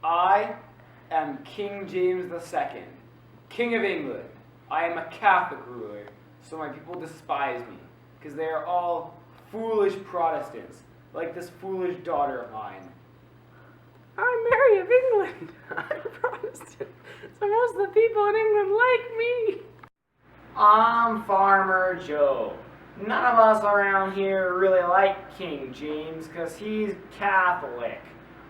I am King James II, King of England. I am a Catholic ruler, so my people despise me, because they are all foolish Protestants, like this foolish daughter of mine. I'm Mary of England. I'm a Protestant, so most of the people in England like me. I'm Farmer Joe. None of us around here really like King James because he's Catholic.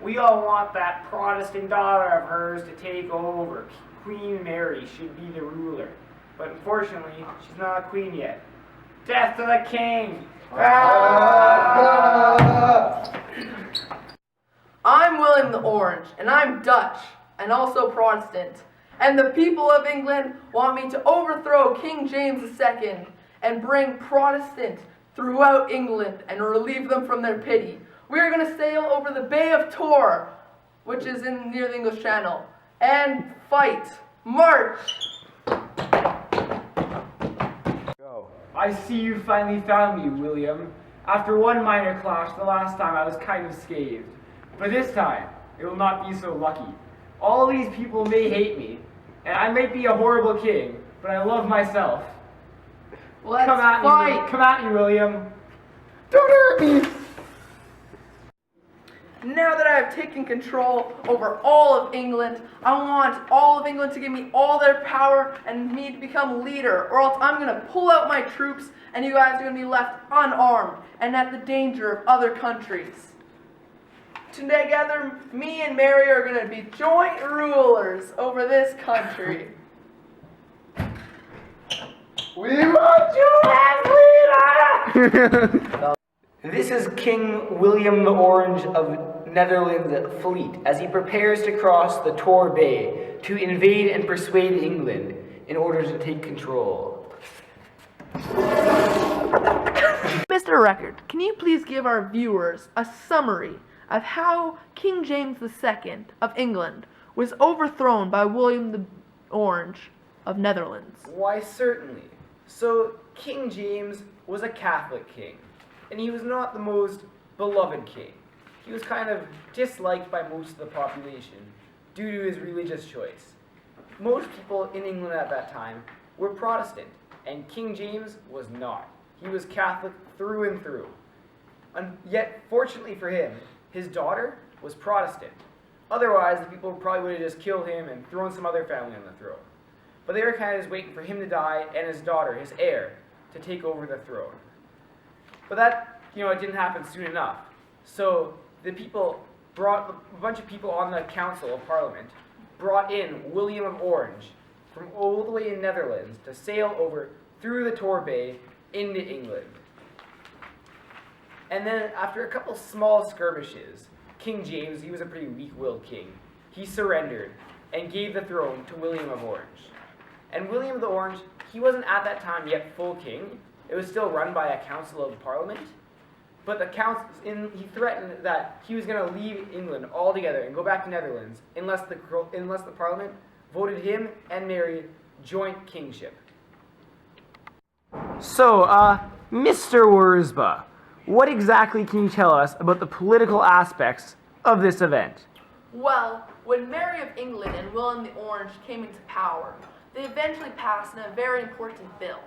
We all want that Protestant daughter of hers to take over. Queen Mary should be the ruler. But unfortunately, she's not a queen yet. Death to the king! I'm William the Orange, and I'm Dutch, and also Protestant. And the people of England want me to overthrow King James II and bring Protestant throughout England and relieve them from their pity. We are going to sail over the Bay of Tor, which is near the English Channel, and fight. March! I see you finally found me, William. After one minor clash the last time, I was kind of scathed. But this time, it will not be so lucky. All these people may hate me, and I may be a horrible king, but I love myself. Let's fight! Come at me, William. Don't hurt me! Now that I have taken control over all of England, I want all of England to give me all their power and me to become leader, or else I'm going to pull out my troops and you guys are going to be left unarmed and at the danger of other countries. Together, me and Mary are going to be joint rulers over this country. We want you as leader! This is King William the Orange of Netherlands fleet as he prepares to cross the Tor Bay to invade and persuade England in order to take control. Mr. Record, can you please give our viewers a summary of how King James II of England was overthrown by William the Orange of Netherlands? Why, certainly. So, King James was a Catholic king, and he was not the most beloved king. He was kind of disliked by most of the population due to his religious choice. Most people in England at that time were Protestant, and King James was not. He was Catholic through and through. And yet, fortunately for him, his daughter was Protestant. Otherwise, the people probably would have just killed him and thrown some other family on the throne. But they were kind of just waiting for him to die and his daughter, his heir, to take over the throne. But that, it didn't happen soon enough. So the people brought, a bunch of people on the Council of Parliament brought in William of Orange from all the way in Netherlands to sail over through the Tor Bay into England. And then after a couple small skirmishes, King James, he was a pretty weak-willed king, he surrendered and gave the throne to William of Orange. And William the Orange, he wasn't at that time yet full king. It was still run by a council of parliament. But he threatened that he was going to leave England altogether and go back to Netherlands unless the parliament voted him and Mary joint kingship. So, Mr. Wurzba, what exactly can you tell us about the political aspects of this event? Well, when Mary of England and William the Orange came into power, they eventually passed a very important bill.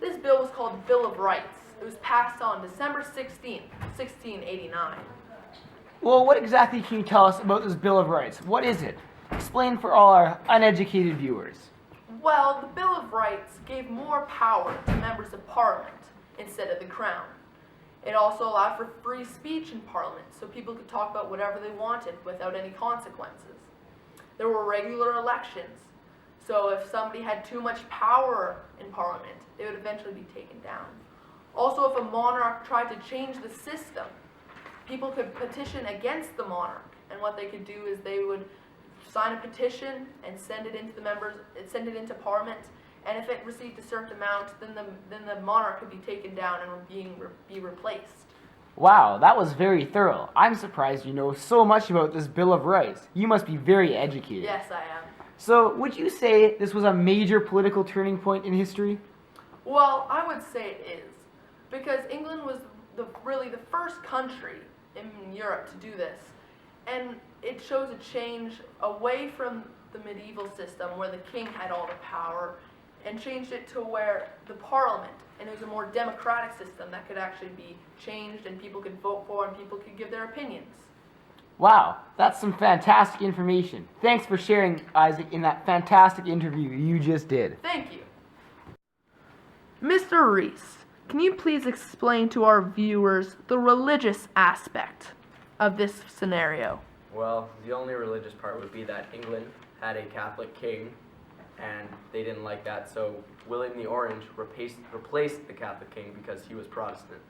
This bill was called the Bill of Rights. It was passed on December 16th, 1689. Well, what exactly can you tell us about this Bill of Rights? What is it? Explain for all our uneducated viewers. Well, the Bill of Rights gave more power to members of Parliament instead of the Crown. It also allowed for free speech in Parliament, so people could talk about whatever they wanted without any consequences. There were regular elections, so if somebody had too much power in Parliament, they would eventually be taken down. Also, if a monarch tried to change the system, people could petition against the monarch, and what they could do is they would sign a petition and send it into Parliament, and if it received a certain amount, then the monarch could be taken down and be replaced. Wow, that was very thorough. I'm surprised you know so much about this Bill of Rights. You must be very educated. Yes, I am. So, would you say this was a major political turning point in history? Well, I would say it is, because England was really the first country in Europe to do this. And it shows a change away from the medieval system where the king had all the power and changed it to where the parliament, and it was a more democratic system that could actually be changed and people could vote for and people could give their opinions. Wow, that's some fantastic information. Thanks for sharing, Isaac, in that fantastic interview you just did. Thank you. Mr. Reese, can you please explain to our viewers the religious aspect of this scenario? Well, the only religious part would be that England had a Catholic king, and they didn't like that, so William the Orange replaced the Catholic king because he was Protestant.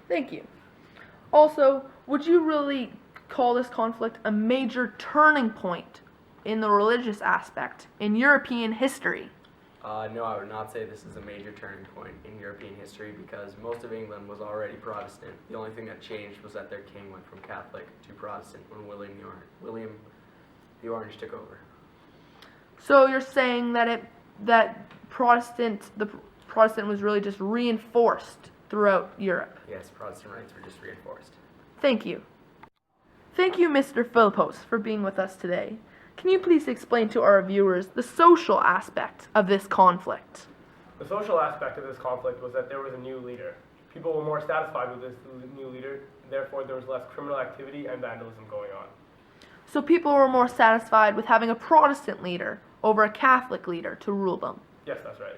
Thank you. Also, would you really call this conflict a major turning point in the religious aspect in European history? No, I would not say this is a major turning point in European history because most of England was already Protestant. The only thing that changed was that their king went from Catholic to Protestant when William the Orange took over. So you're saying that the Protestant was really just reinforced throughout Europe. Yes, Protestant rights were just reinforced. Thank you. Thank you, Mr. Philippos, for being with us today. Can you please explain to our viewers the social aspect of this conflict? The social aspect of this conflict was that there was a new leader. People were more satisfied with this new leader, therefore there was less criminal activity and vandalism going on. So people were more satisfied with having a Protestant leader over a Catholic leader to rule them. Yes, that's right.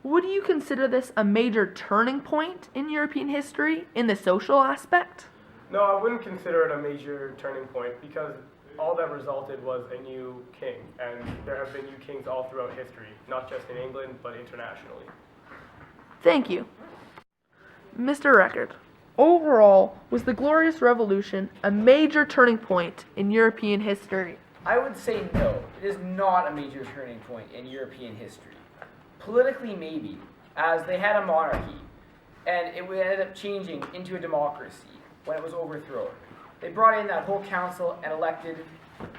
Would you consider this a major turning point in European history in the social aspect? No, I wouldn't consider it a major turning point because all that resulted was a new king, and there have been new kings all throughout history, not just in England, but internationally. Thank you. Mr. Record, overall, was the Glorious Revolution a major turning point in European history? I would say no. It is not a major turning point in European history. Politically, maybe, as they had a monarchy, and it would end up changing into a democracy when it was overthrown. They brought in that whole council and elected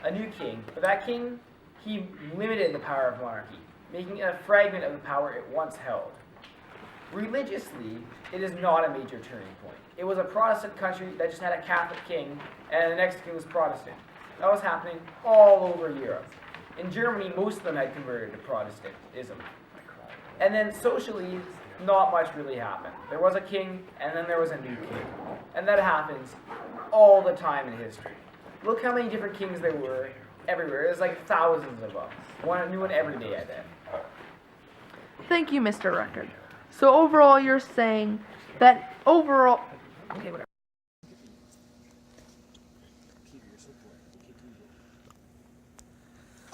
a new king, but that king, he limited the power of monarchy, making it a fragment of the power it once held. Religiously, it is not a major turning point. It was a Protestant country that just had a Catholic king, and the next king was Protestant. That was happening all over Europe. In Germany, most of them had converted to Protestantism. And then socially, not much really happened. There was a king, and then there was a new king. And that happens all the time in history. Look how many different kings there were everywhere. There's like thousands of them. One new one every day, I bet. Thank you, Mr. Record. So overall, you're saying that overall... Okay, whatever.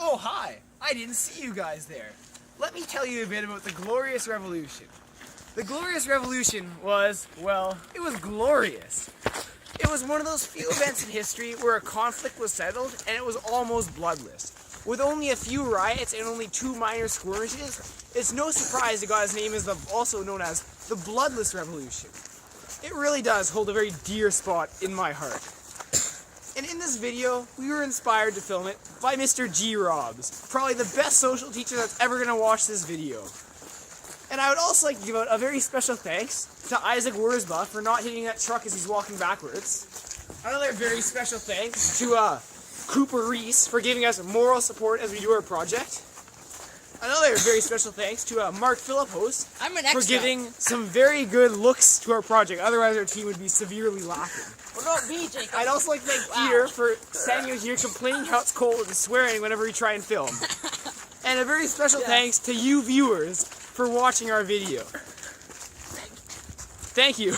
Oh, hi! I didn't see you guys there. Let me tell you a bit about the Glorious Revolution. The Glorious Revolution was, well, it was glorious. It was one of those few events in history where a conflict was settled and it was almost bloodless. With only a few riots and only 2 minor skirmishes, it's no surprise it got its name as also known as the Bloodless Revolution. It really does hold a very dear spot in my heart. And in this video, we were inspired to film it by Mr. G. Robs, probably the best social teacher that's ever going to watch this video. And I would also like to give out a very special thanks to Isaac Wurzba for not hitting that truck as he's walking backwards. Another very special thanks to Cooper Reese for giving us moral support as we do our project. Another very special thanks to Mark Philippos for giving some very good looks to our project, otherwise our team would be severely lacking. What about me, Jacob? I'd also like to thank Peter for standing out here complaining how it's cold and swearing whenever we try and film. And a very special thanks to you viewers for watching our video. Thank you.